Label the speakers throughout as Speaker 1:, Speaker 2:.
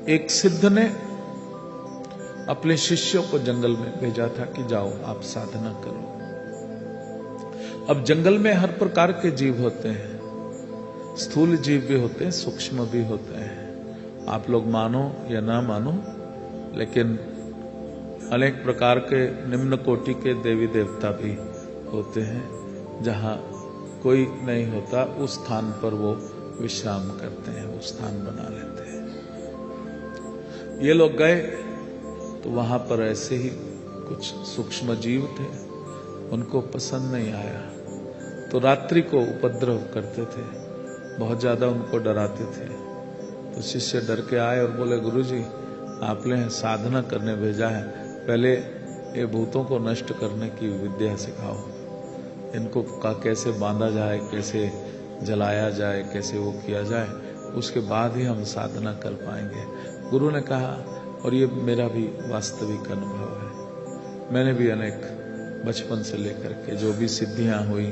Speaker 1: एक सिद्ध ने अपने शिष्यों को जंगल में भेजा था कि जाओ आप साधना करो। अब जंगल में हर प्रकार के जीव होते हैं, स्थूल जीव भी होते हैं, सूक्ष्म भी होते हैं। आप लोग मानो या ना मानो, लेकिन अनेक प्रकार के निम्न कोटि के देवी देवता भी होते हैं। जहां कोई नहीं होता उस स्थान पर वो विश्राम करते हैं, वो स्थान बना लेते हैं। ये लोग गए तो वहां पर ऐसे ही कुछ सूक्ष्म जीव थे, उनको पसंद नहीं आया तो रात्रि को उपद्रव करते थे, बहुत ज्यादा उनको डराते थे। तो शिष्य डर के आए और बोले, गुरुजी आपने साधना करने भेजा है, पहले ये भूतों को नष्ट करने की विद्या सिखाओ, इनको का कैसे बांधा जाए, कैसे जलाया जाए, कैसे वो किया जाए, उसके बाद ही हम साधना कर पाएंगे। गुरु ने कहा, और ये मेरा भी वास्तविक अनुभव है, मैंने भी अनेक बचपन से लेकर के जो भी सिद्धियां हुई,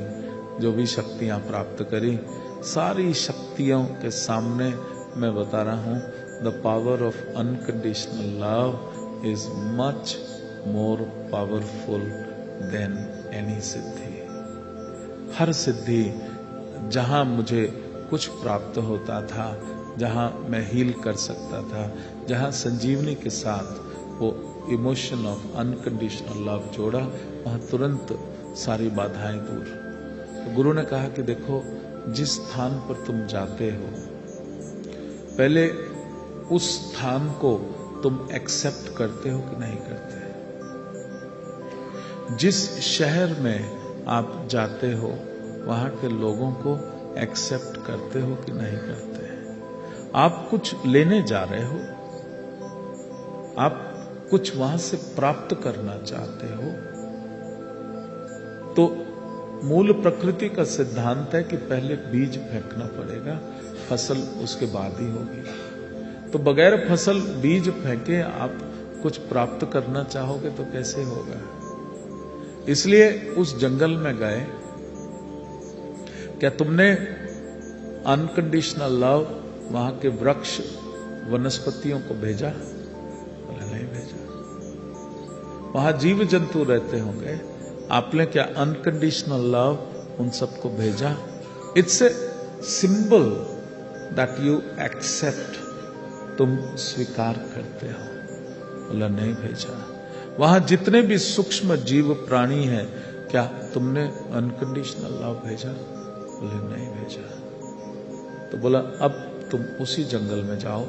Speaker 1: जो भी शक्तियां प्राप्त करी, सारी शक्तियों के सामने मैं बता रहा हूं, the power of unconditional love is much more powerful than any siddhi. हर सिद्धि जहां मुझे कुछ प्राप्त होता था, जहां मैं हील कर सकता था, जहां संजीवनी के साथ वो इमोशन ऑफ अनकंडीशनल लव जोड़ा, वहां तुरंत सारी बाधाएं दूर। तो गुरु ने कहा कि देखो, जिस स्थान पर तुम जाते हो, पहले उस स्थान को तुम एक्सेप्ट करते हो कि नहीं करते। जिस शहर में आप जाते हो, वहां के लोगों को एक्सेप्ट करते हो कि नहीं करते। आप कुछ लेने जा रहे हो, आप कुछ वहां से प्राप्त करना चाहते हो, तो मूल प्रकृति का सिद्धांत है कि पहले बीज फेंकना पड़ेगा, फसल उसके बाद ही होगी। तो बगैर फसल बीज फेंके आप कुछ प्राप्त करना चाहोगे तो कैसे होगा। इसलिए उस जंगल में गए, क्या तुमने अनकंडीशनल लव वहां के वृक्ष वनस्पतियों को भेजा? बोले नहीं भेजा। वहां जीव जंतु रहते होंगे, आपने क्या अनकंडीशनल लव उन सबको भेजा? It's a symbol that you accept, तुम स्वीकार करते हो। बोला नहीं भेजा। वहां जितने भी सूक्ष्म जीव प्राणी हैं, क्या तुमने अनकंडीशनल लव भेजा? बोले नहीं भेजा। तो बोला अब तुम उसी जंगल में जाओ